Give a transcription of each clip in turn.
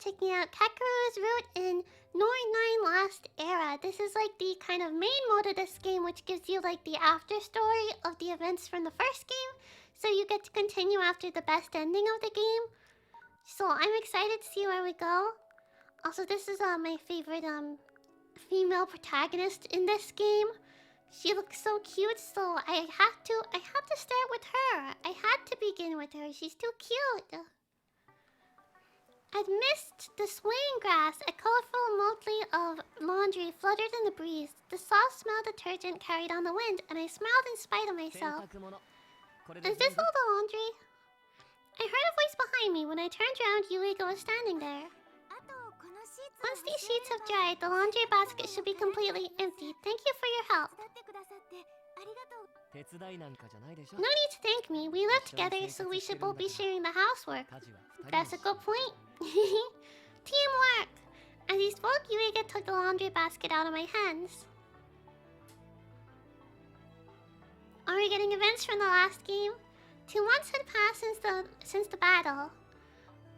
checking out Kakeru's route in Norn9 Last Era. This is like the kind of main mode of this game, which gives you like the after story of the events from the first game. So you get to continue after the best ending of the game. So I'm excited to see where we go. Also, this is my favorite female protagonist in this game. She looks so cute, so I had to start with her. I had to begin with her. She's too cute. Amidst the swaying grass, a colorful motley of laundry fluttered in the breeze. The soft smell of detergent carried on the wind, and I smiled in spite of myself. Is this all the laundry? I heard a voice behind me. When I turned around, Yuiga was standing there. Once these sheets have dried, the laundry basket should be completely empty. Thank you for your help. No need to thank me. We live together, so we should both be sharing the housework. That's a good point. Teamwork! As he spoke, Yuiga took the laundry basket out of my hands. Are we getting events from the last game? 2 months had passed since the battle.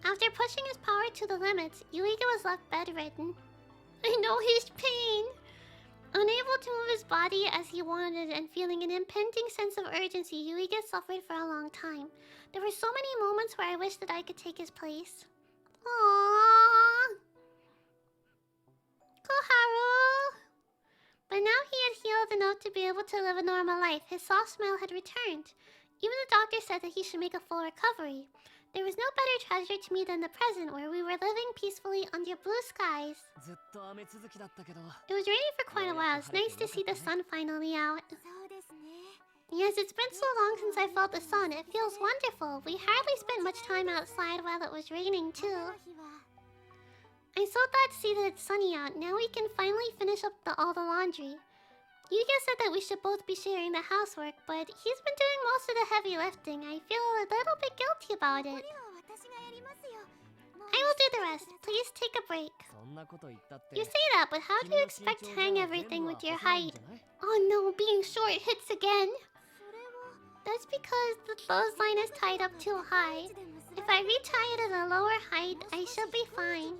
After pushing his power to the limits, Yuiga was left bedridden. I know his pain. Unable to move his body as he wanted and feeling an impending sense of urgency, Yuiga suffered for a long time. There were so many moments where I wished that I could take his place. Aww. Koharu! But now he had healed enough to be able to live a normal life. His soft smile had returned. Even the doctor said that he should make a full recovery. There was no better treasure to me than the present, where we were living peacefully under blue skies. It was raining for quite a while. It's nice to see the sun finally out. Yes, it's been so long since I felt the sun. It feels wonderful. We hardly spent much time outside while it was raining, too. I'm so glad to see that it's sunny out. Now we can finally finish up all the laundry. Yuiga said that we should both be sharing the housework, but he's been doing most of the heavy lifting. I feel a little bit guilty about it. I will do the rest. Please take a break. You say that, but how do you expect to hang everything with your height? Oh no, being short hits again. That's because the clothesline is tied up too high. If I retie it at a lower height, I should be fine.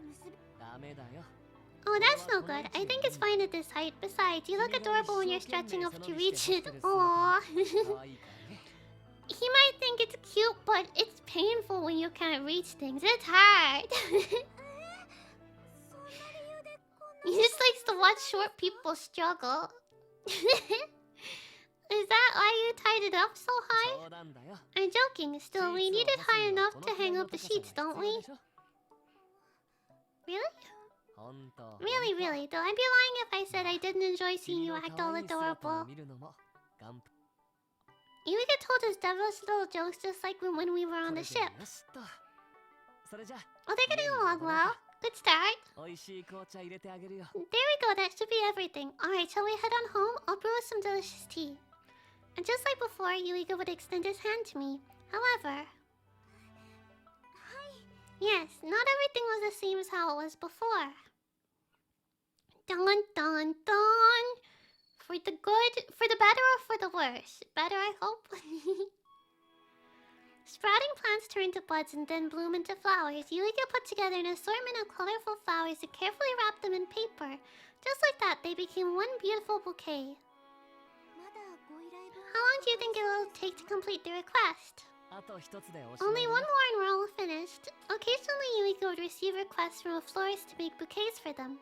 Oh, that's no good. I think it's fine at this height. Besides, you look adorable when you're stretching up to reach it. Aww. He might think it's cute, but it's painful when you can't reach things. It's hard. He just likes to watch short people struggle. Is that why you tied it up so high? I'm joking. Still, we need it high enough to hang up the sheets, don't we? Really? Really, though I'd be lying if I said I didn't enjoy seeing you act all adorable. Yuiga told us devilish little jokes just like when we were on the ship. Oh, they're getting along well. Good start. There we go, that should be everything. Alright, shall we head on home? I'll brew us some delicious tea. And just like before, Yuiga would extend his hand to me. However... Yes, not everything was the same as how it was before. Dun dun dun! For the good, for the better or for the worse? Better, I hope. Sprouting plants turn to buds and then bloom into flowers. Yuiga put together an assortment of colorful flowers and carefully wrapped them in paper. Just like that, they became one beautiful bouquet. How long do you think it will take to complete the request? Only one more and we're all finished. Occasionally, Yuiga would receive requests from a florist to make bouquets for them.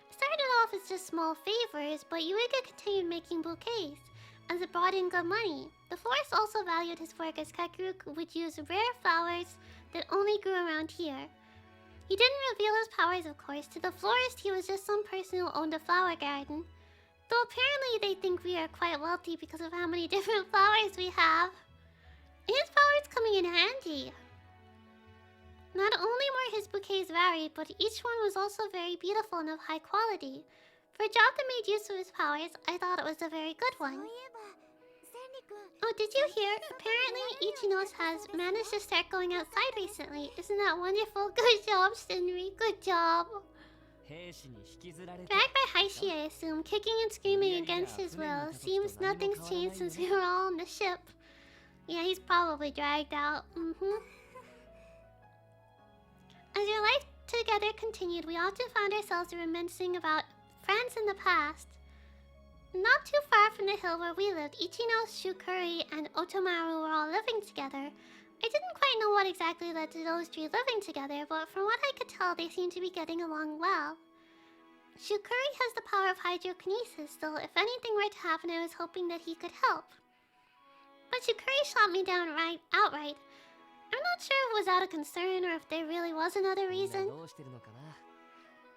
It started off as just small favors, but Yuiga continued making bouquets, as it brought in good money. The florist also valued his work, as Kakeru would use rare flowers that only grew around here. He didn't reveal his powers, of course. To the florist, he was just some person who owned a flower garden. Though apparently they think we are quite wealthy because of how many different flowers we have. His powers coming in handy. Not only were his bouquets varied, but each one was also very beautiful and of high quality. For a job that made use of his powers, I thought it was a very good one. Oh, did you hear? Apparently, Ichinos has managed to start going outside recently. Isn't that wonderful? Good job, Shinri. Good job. Dragged by Heishi, I assume, kicking and screaming against his will. Seems nothing's changed since we were all on the ship. Yeah, he's probably dragged out. As your life together together continued, we often found ourselves reminiscing about friends in the past. Not too far from the hill where we lived, Ichino, Shukuri, and Otomaru were all living together. I didn't quite know what exactly led to those three living together, but from what I could tell, they seemed to be getting along well. Shukuri has the power of hydrokinesis, so if anything were to happen, I was hoping that he could help. But Shukuri shot me down outright. I'm not sure if it was out of concern or if there really was another reason.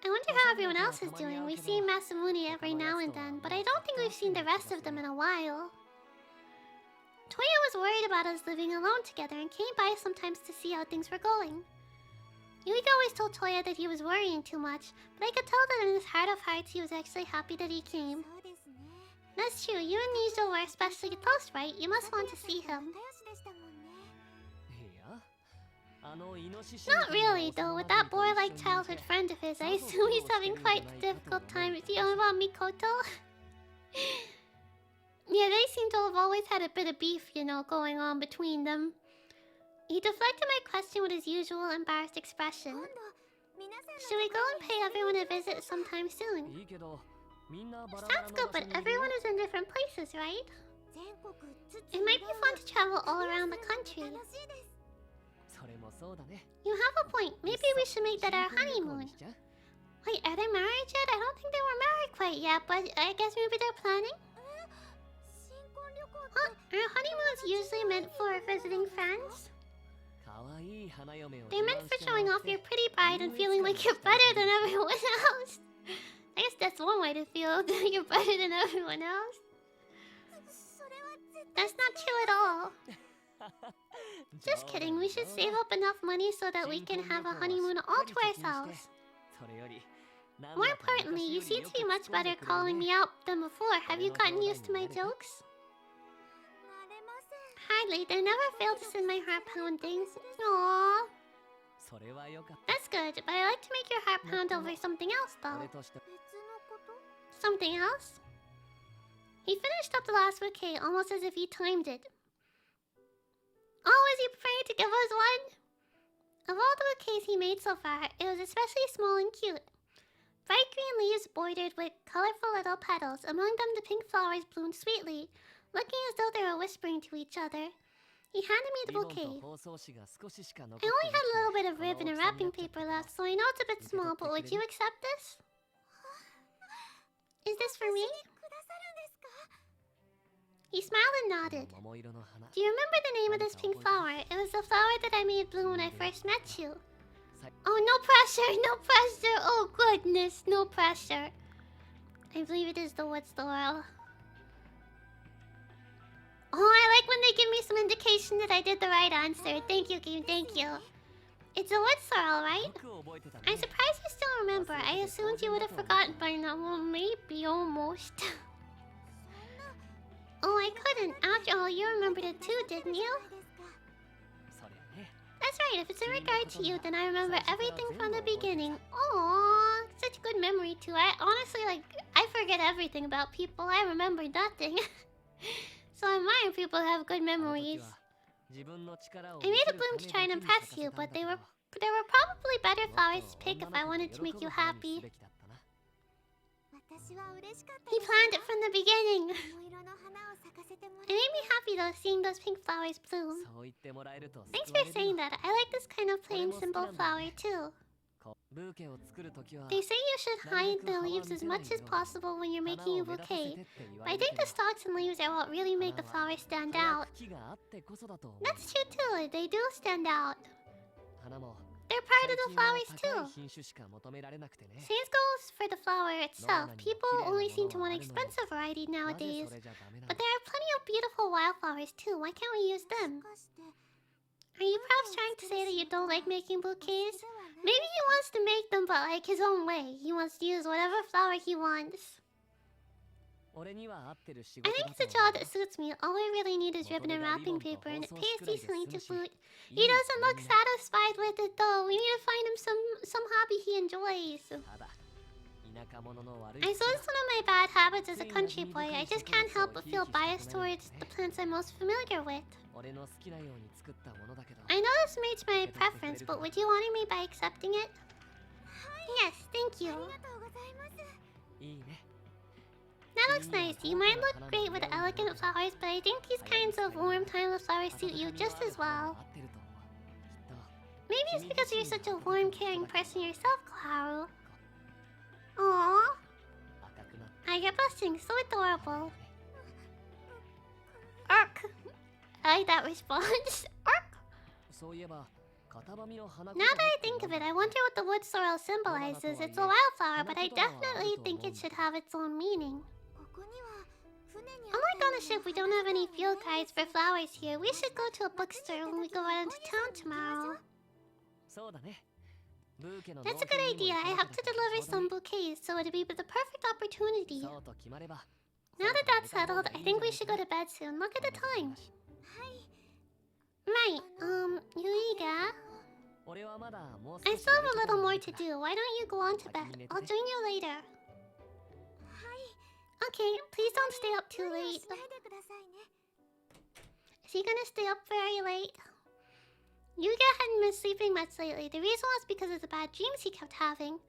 I wonder how everyone else is doing. We see Masamune every now and then, but I don't think we've seen the rest of them in a while. Toya was worried about us living alone together and came by sometimes to see how things were going. Yuiga always told Toya that he was worrying too much, but I could tell that in his heart of hearts he was actually happy that he came. That's true, you and Nijo were especially close, right? You must want to see him. Not really, though. With that boy-like childhood friend of his, I assume he's having quite a difficult time. Is he on about Mikoto? Yeah, they seem to have always had a bit of beef, you know, going on between them. He deflected my question with his usual embarrassed expression. Should we go and pay everyone a visit sometime soon? Sounds good, but everyone is in different places, right? It might be fun to travel all around the country. You have a point. Maybe we should make that our honeymoon. Wait, are they married yet? I don't think they were married quite yet, but I guess maybe they're planning? Huh? Are honeymoons usually meant for visiting friends? They're meant for showing off your pretty bride and feeling like you're better than everyone else. I guess that's one way to feel that you're better than everyone else. That's not true at all. Just kidding, we should save up enough money so that we can have a honeymoon all to ourselves. More importantly, you seem to be much better calling me out than before. Have you gotten used to my jokes? Hardly, they never fail to send my heart pounding. Aww. That's good, but I like to make your heart pound over something else, though. Something else? He finished up the last bouquet almost as if he timed it. Oh, is he preparing to give us one? Of all the bouquets he made so far, it was especially small and cute. Bright green leaves bordered with colorful little petals. Among them, the pink flowers bloomed sweetly, looking as though they were whispering to each other. He handed me the bouquet. I only had a little bit of ribbon and wrapping paper left, so I know it's a bit small, but would you accept this? Is this for me? He smiled and nodded. Do you remember the name of this pink flower? It was the flower that I made bloom when I first met you. Oh, no pressure, no pressure. Oh, goodness, no pressure. I believe it is the wood sorrel. Oh, I like when they give me some indication that I did the right answer. Thank you, game, thank you. It's a wood sorrel, right? I'm surprised you still remember. I assumed you would have forgotten by now. Well, maybe almost. Oh, I couldn't. After all, you remembered it too, didn't you? That's right. If it's in regard to you, then I remember everything from the beginning. Aww, such good memory too. I honestly, I forget everything about people. I remember nothing. So I admire people who have good memories. I made a bloom to try and impress you, but there were probably better flowers to pick if I wanted to make you happy. He planned it from the beginning. It made me happy though, seeing those pink flowers bloom. Thanks for saying that. I like this kind of plain, simple flower too. They say you should hide the leaves as much as possible when you're making a bouquet, but I think the stalks and leaves are what really make the flowers stand out. That's true too, they do stand out. They're part of the flowers too. Same goes for the flower itself. People only seem to want an expensive variety nowadays, but there are plenty of beautiful wildflowers too. Why can't we use them? Are you perhaps trying to say that you don't like making bouquets? Maybe he wants to make them, but like his own way. He wants to use whatever flower he wants. I think it's a job that suits me. All I really need is ribbon and wrapping paper, and it pays decently to boot. He doesn't look satisfied with it though. We need to find him some hobby he enjoys. I suppose it's one of my bad habits as a country boy. I just can't help but feel biased towards the plants I'm most familiar with. I know this meets my preference, but would you honor me by accepting it? Yes, thank you. That looks nice. You might look great with elegant flowers, but I think these kinds of warm, timeless flowers suit you just as well. Maybe it's because you're such a warm, caring person yourself, Kakeru. Aww. I get blushing, so adorable. Ark. I like that response. Ark. Now that I think of it, I wonder what the wood sorrel symbolizes. It's a wildflower, but I definitely think it should have its own meaning. Unlike on the ship, we don't have any field guides for flowers here. We should go to a bookstore when we go out into town tomorrow. That's a good idea. I have to deliver some bouquets, so it'd be the perfect opportunity. Now that that's settled, I think we should go to bed soon. Look at the time. Right, Yuiga? I still have a little more to do. Why don't you go on to bed? I'll join you later. Okay, please don't stay up too late. Is he gonna stay up very late? Yuiga hadn't been sleeping much lately. The reason was because of the bad dreams he kept having.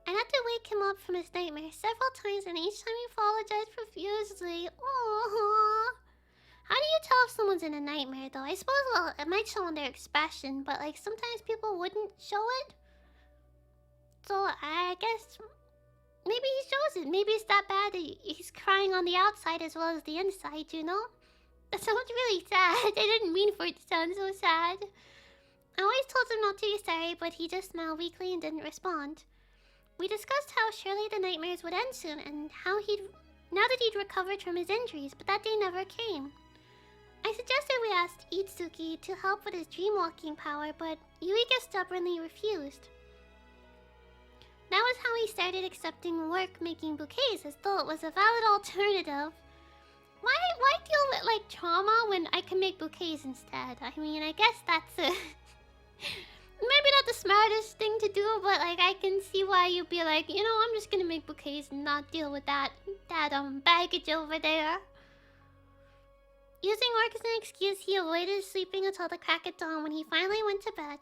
I had to wake him up from his nightmare several times, and each time he apologized profusely. Aww. How do you tell if someone's in a nightmare, though? I suppose, well, it might show on their expression, but like sometimes people wouldn't show it. So I guess maybe he shows it. Maybe it's that bad that he's crying on the outside as well as the inside, you know? That sounds really sad. I didn't mean for it to sound so sad. I always told him not to be sorry, but he just smiled weakly and didn't respond. We discussed how surely the nightmares would end soon, and how now that he'd recovered from his injuries, but that day never came. I suggested we asked Itsuki to help with his dream-walking power, but Yuiga stubbornly refused. That was how he started accepting work making bouquets, as though it was a valid alternative. Why deal with, like, trauma when I can make bouquets instead? I mean, I guess that's a... maybe not the smartest thing to do, but, like, I can see why you'd be like, you know, I'm just gonna make bouquets and not deal with that baggage over there. Using work as an excuse, he avoided sleeping until the crack of dawn when he finally went to bed.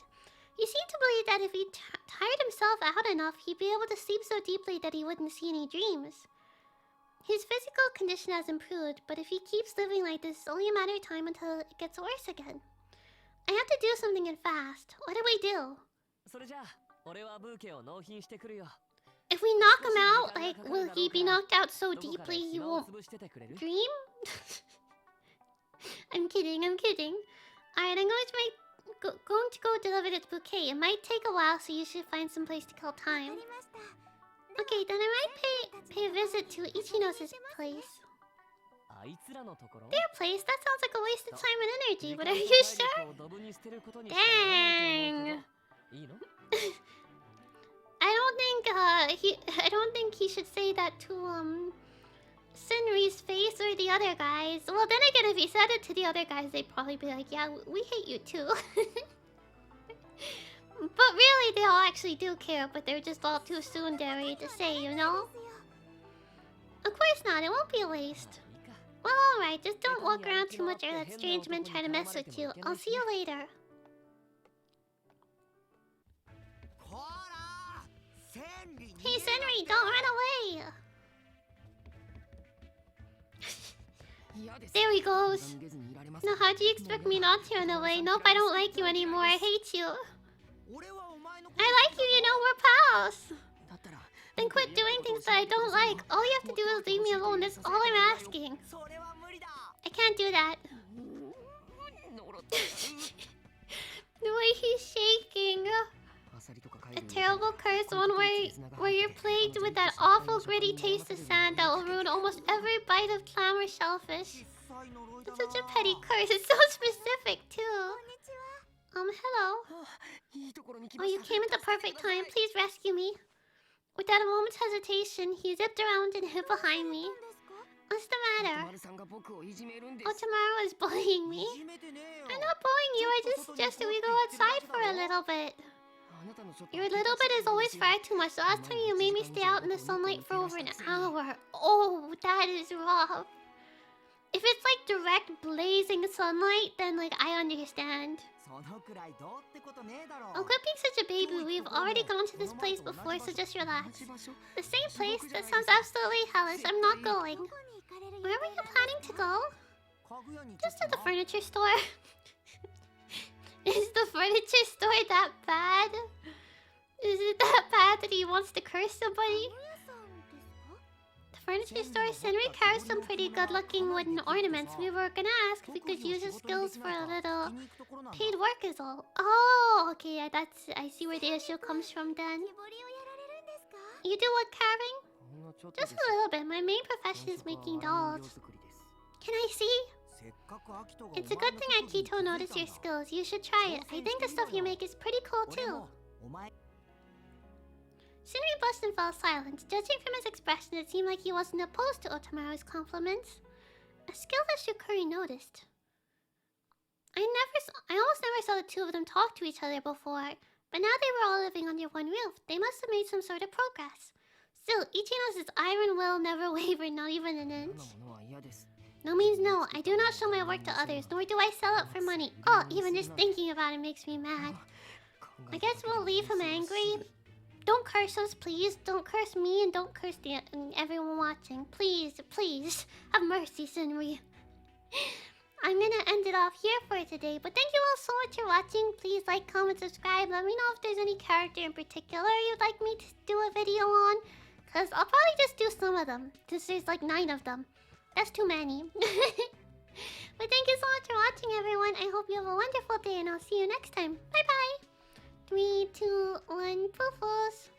He seemed to believe that if he tired himself out enough, he'd be able to sleep so deeply that he wouldn't see any dreams. His physical condition has improved, but if he keeps living like this, it's only a matter of time until it gets worse again. I have to do something and fast. What do we do? If we knock him out, like, will he be knocked out so deeply he won't dream? I'm kidding, I'm kidding. Alright, I'm going to go deliver this bouquet. It might take a while, so you should find some place to kill time. Okay, then I might pay a visit to Ichino's place. Their place? That sounds like a waste of time and energy, but are you sure? Dang! I don't think he should say that to Senri's face or the other guys. Well, then again, if he said it to the other guys, they'd probably be like, yeah, we hate you too. But really, they all actually do care, but they're just all too tsundere to say, you know? Of course not, it won't be a waste. Well, alright, just don't walk around too much or let strange men try to mess with you. I'll see you later. Hey, Senri, don't run away! There he goes. Now, how do you expect me not to run away? Nope, I don't like you anymore. I hate you. I like you, you know, we're pals. Then quit doing things that I don't like. All you have to do is leave me alone. That's all I'm asking. I can't do that. The way he's shaking. A terrible curse, one where you're plagued with that awful gritty taste of sand that will ruin almost every bite of clam or shellfish. It's such a petty curse. It's so specific, too. Hello. Oh, you came at the perfect time. Please rescue me. Without a moment's hesitation, he zipped around and hid behind me. What's the matter? Otome is bullying me. I'm not bullying you. I just suggested we go outside for a little bit. Your little bit is always far too much. The last time you made me stay out in the sunlight for over an hour. Oh, that is rough. If it's like direct blazing sunlight, then like I understand. Oh, quit being such a baby. We've already gone to this place before, so just relax. The same place? That sounds absolutely hellish. I'm not going. Where were you planning to go? Just to the furniture store. Is the furniture store that bad? Is it that bad that he wants to curse somebody? The furniture store Senri carries some pretty good-looking wooden ornaments. We were gonna ask if we could use his skills for a little paid work is all. Oh, okay, yeah, I see where the issue comes from then. You do wood carving? Just a little bit. My main profession is making dolls. Can I see? It's a good thing Akito noticed your skills. You should try it. I think the stuff you make is pretty cool too. Shinri blushed and fell silent. Judging from his expression, it seemed like he wasn't opposed to Otomaru's compliments. A skill that Shukuri noticed. I almost never saw the two of them talk to each other before, but now they were all living under one roof. They must have made some sort of progress. Still, Ichino's iron will never waver, not even an inch. No means no. I do not show my work to others, nor do I sell it for money. Oh, even just thinking about it makes me mad. I guess we'll leave him angry. Don't curse us, please. Don't curse me and don't curse everyone watching. Please, please. Have mercy, Senri. I'm gonna end it off here for today, but thank you all so much for watching. Please like, comment, subscribe. Let me know if there's any character in particular you'd like me to do a video on. Because I'll probably just do some of them, since there's like 9 of them. That's too many. But thank you so much for watching, everyone. I hope you have a wonderful day, and I'll see you next time. Bye-bye. 3, 2, 1, poofos.